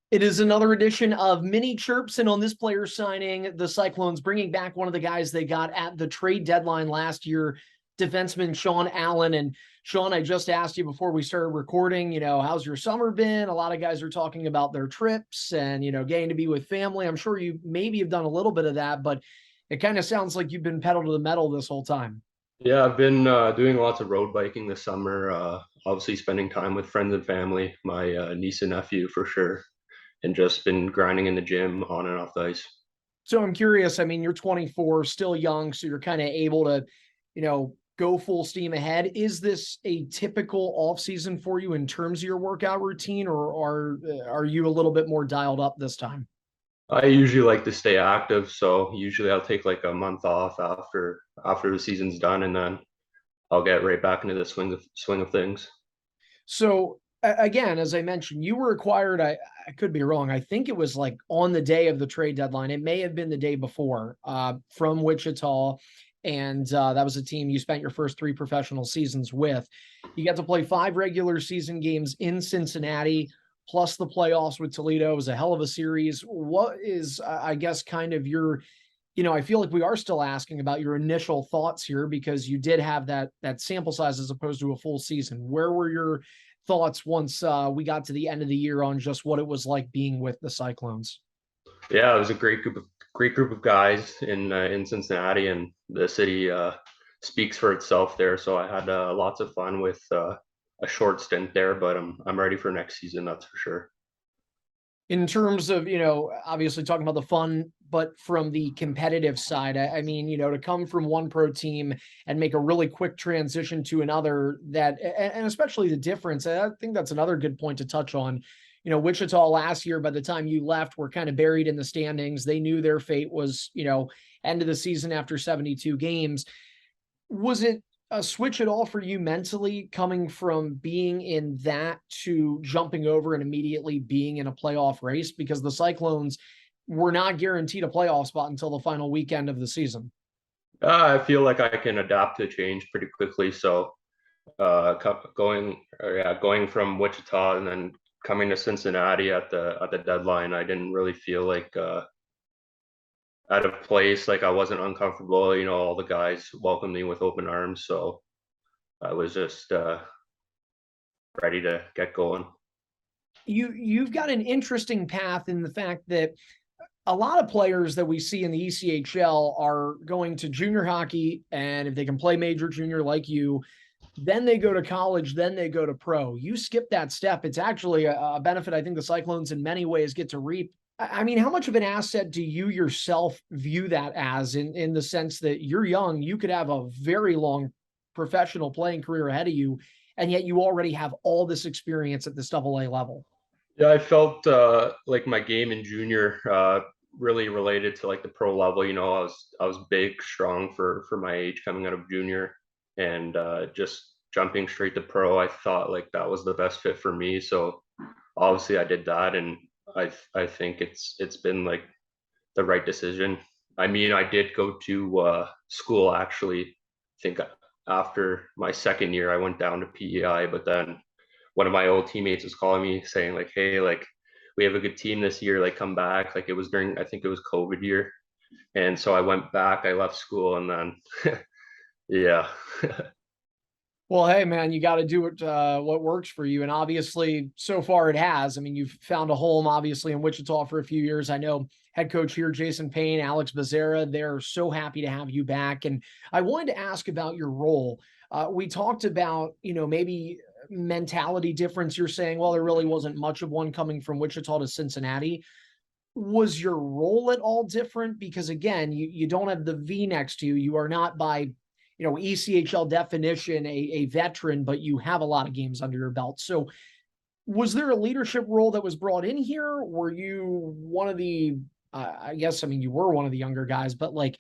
It is another edition of Mini Chirps, and on this player signing, the Cyclones bringing back one of the guys they got at the trade deadline last year, defenseman Sean Allen. And Sean, I just asked you before we started recording, how's your summer been? A lot of guys are talking about their trips and, getting to be with family. I'm sure you maybe have done a little bit of that, but it kind of sounds like you've been pedal to the metal this whole time. Yeah, I've been doing lots of road biking this summer. Obviously, spending time with friends and family, my niece and nephew for sure, and just been grinding in the gym on and off the ice. So I'm curious. I mean, you're 24, still young, so you're kind of able to, go full steam ahead. Is this a typical off season for you in terms of your workout routine, or are you a little bit more dialed up this time? I usually like to stay active, so usually I'll take like a month off after the season's done, and then I'll get right back into the swing of things. So again, as I mentioned, you were acquired. I could be wrong. I think it was like on the day of the trade deadline. It may have been the day before, from Wichita. And that was a team you spent your first three professional seasons with. You got to play 5 regular season games in Cincinnati, plus the playoffs with Toledo. It was a hell of a series. What is, I guess, kind of your, I feel like we are still asking about your initial thoughts here because you did have that sample size as opposed to a full season. Where were your thoughts once we got to the end of the year on just what it was like being with the Cyclones? Yeah, it was a great group of guys in Cincinnati, and the city speaks for itself there. So I had lots of fun with a short stint there, but I'm ready for next season, that's for sure. In terms of, obviously talking about the fun, but from the competitive side, I mean, to come from one pro team and make a really quick transition to another and especially the difference, I think that's another good point to touch on. Wichita last year, by the time you left, were kind of buried in the standings. They knew their fate was, end of the season after 72 games. Was it a switch at all for you mentally coming from being in that to jumping over and immediately being in a playoff race? Because the Cyclones were not guaranteed a playoff spot until the final weekend of the season. I feel like I can adapt to change pretty quickly. So going from Wichita and then coming to Cincinnati at the deadline, I didn't really feel like out of place. Like I wasn't uncomfortable. All the guys welcomed me with open arms, so I was just ready to get going. You've got an interesting path in the fact that a lot of players that we see in the ECHL are going to junior hockey, and if they can play major junior like you, then they go to college, then they go to pro. You skip that step. It's actually a benefit I think the Cyclones in many ways get to reap. I mean, how much of an asset do you yourself view that as in the sense that you're young, you could have a very long professional playing career ahead of you, and yet you already have all this experience at this double A level? Yeah, I felt like my game in junior really related to like the pro level. I was big, strong for my age coming out of junior, and just jumping straight to pro. I thought like that was the best fit for me. So obviously I did that, and I think it's been like the right decision. I mean, I did go to school actually. I think after my second year, I went down to PEI, but then one of my old teammates was calling me saying like, "Hey, like we have a good team this year. Like come back." Like it was during I think it was COVID year, and so I went back. I left school, and then yeah. Well, hey, man, you got to do what works for you, and obviously, so far it has. I mean, you've found a home, obviously, in Wichita for a few years. I know head coach here, Jason Payne, Alex Becerra, they're so happy to have you back. And I wanted to ask about your role. We talked about, maybe mentality difference. You're saying, well, there really wasn't much of one coming from Wichita to Cincinnati. Was your role at all different? Because again, you don't have the V next to you. You are not by ECHL definition, a veteran, but you have a lot of games under your belt. So was there a leadership role that was brought in here? Were you one of the, I guess, I mean, you were one of the younger guys, but like,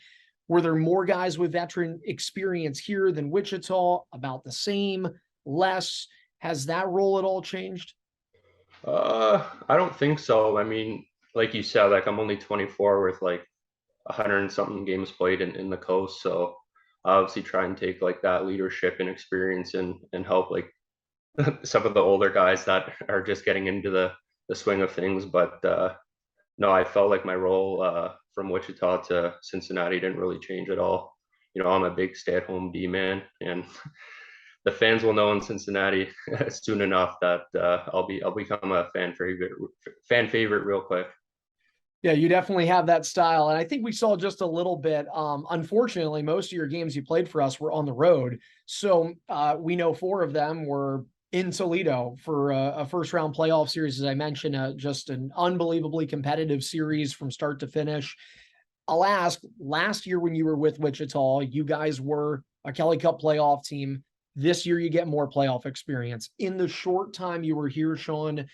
were there more guys with veteran experience here than Wichita? About the same, less? Has that role at all changed? I don't think so. I mean, like you said, like I'm only 24 with like 100 and something games played in the coast. So I obviously try and take like that leadership and experience and help like some of the older guys that are just getting into the swing of things. But no, I felt like my role from Wichita to Cincinnati didn't really change at all. You know, I'm a big stay-at-home D man, and the fans will know in Cincinnati soon enough that I'll become a fan favorite real quick. Yeah, you definitely have that style. And I think we saw just a little bit. Unfortunately, most of your games you played for us were on the road. So we know 4 of them were in Toledo for a first round playoff series. As I mentioned, just an unbelievably competitive series from start to finish. I'll ask, last year when you were with Wichita, you guys were a Kelly Cup playoff team. This year, you get more playoff experience. In the short time you were here, Sean,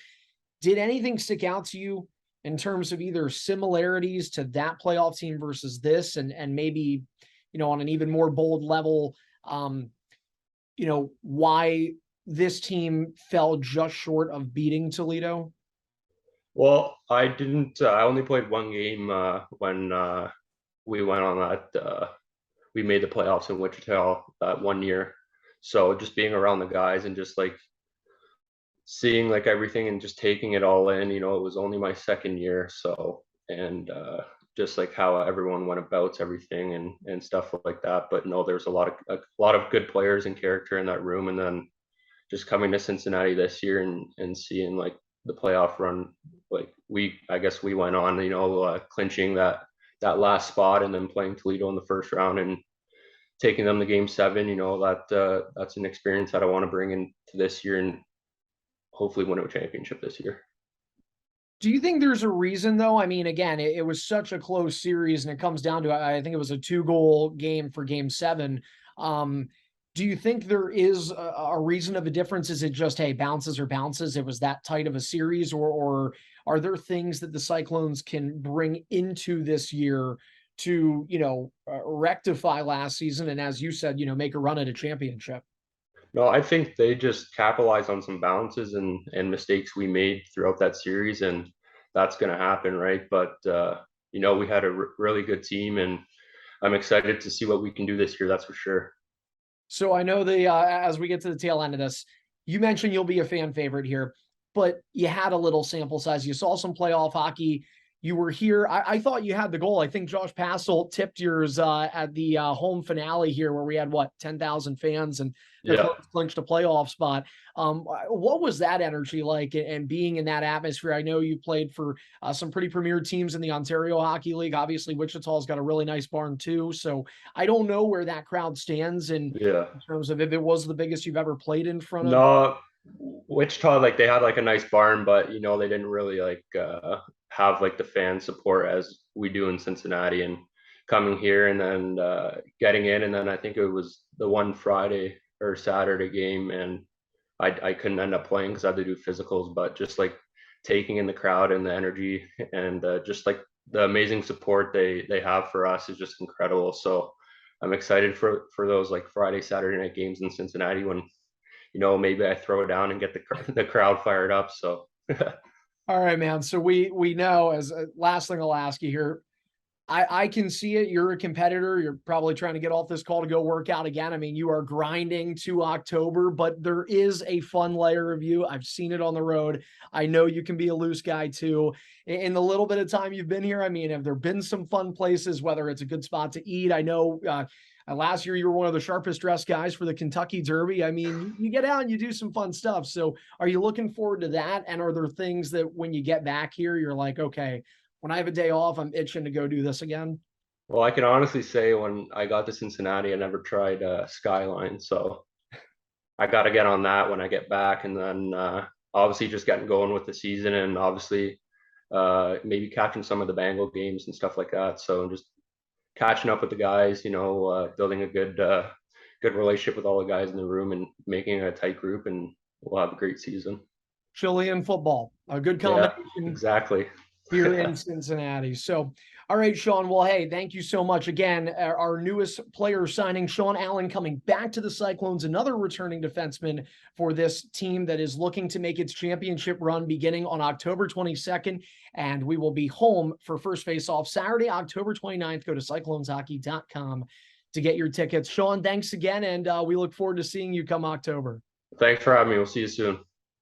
did anything stick out to you in terms of either similarities to that playoff team versus this, and maybe, on an even more bold level, why this team fell just short of beating Toledo? Well, I didn't. I only played one game when we went on that. We made the playoffs in Wichita that one year. So just being around the guys and just like seeing like everything and just taking it all in, it was only my second year. So, and just like how everyone went about everything and stuff like that. But no, there's a lot of good players and character in that room. And then just coming to Cincinnati this year and seeing like the playoff run, like I guess we went on, clinching that last spot and then playing Toledo in the first round and taking them to game 7, that's an experience that I want to bring into this year and hopefully win a championship this year. Do you think there's a reason, though? I mean, again, it was such a close series, and it comes down to, I think it was a 2-goal game for game 7. Do you think there is a reason of a difference? Is it just, hey, bounces or bounces? It was that tight of a series, or are there things that the Cyclones can bring into this year to, rectify last season, and as you said, make a run at a championship? No, I think they just capitalized on some bounces and mistakes we made throughout that series, and that's going to happen, right? But we had a really good team, and I'm excited to see what we can do this year. That's for sure. So I know as we get to the tail end of this, you mentioned you'll be a fan favorite here, but you had a little sample size. You saw some playoff hockey. You were here. I thought you had the goal. I think Josh Passel tipped yours at the home finale here, where we had 10,000 fans, and the Yeah. Clones clinched a playoff spot. What was that energy like, and being in that atmosphere? I know you played for some pretty premier teams in the Ontario Hockey League. Obviously, Wichita's got a really nice barn too. So I don't know where that crowd stands Yeah. in terms of if it was the biggest you've ever played in front of. No, Wichita, like they had like a nice barn, but they didn't really like have like the fan support as we do in Cincinnati. And coming here and then getting in, and then I think it was the one Friday or Saturday game, and I couldn't end up playing because I had to do physicals. But just like taking in the crowd and the energy and just like the amazing support they have for us is just incredible. So I'm excited for those like Friday, Saturday night games in Cincinnati when maybe I throw it down and get the crowd fired up. So All right, man. So we know, as last thing I'll ask you here, I can see it. You're a competitor. You're probably trying to get off this call to go work out again. I mean, you are grinding to October, but there is a fun layer of you. I've seen it on the road. I know you can be a loose guy too. In the little bit of time you've been here, I mean, have there been some fun places, whether it's a good spot to eat? I know last year you were one of the sharpest dressed guys for the Kentucky Derby. I mean, you get out and you do some fun stuff. So are you looking forward to that? And are there things that when you get back here, you're like, okay, when I have a day off, I'm itching to go do this again? well, I can honestly say when I got to Cincinnati, I never tried Skyline, so I got to get on that when I get back, and then obviously just getting going with the season, and obviously maybe catching some of the Bengal games and stuff like that. So just catching up with the guys, building a good relationship with all the guys in the room and making a tight group, and we'll have a great season. Chilean football, a good Yeah, combination exactly. here in Cincinnati. So, all right, Sean. Well, hey, thank you so much again. Our newest player signing, Sean Allen, coming back to the Cyclones, another returning defenseman for this team that is looking to make its championship run beginning on October 22nd. And we will be home for first face-off Saturday, October 29th. Go to cycloneshockey.com to get your tickets. Sean, thanks again, and we look forward to seeing you come October. Thanks for having me. We'll see you soon.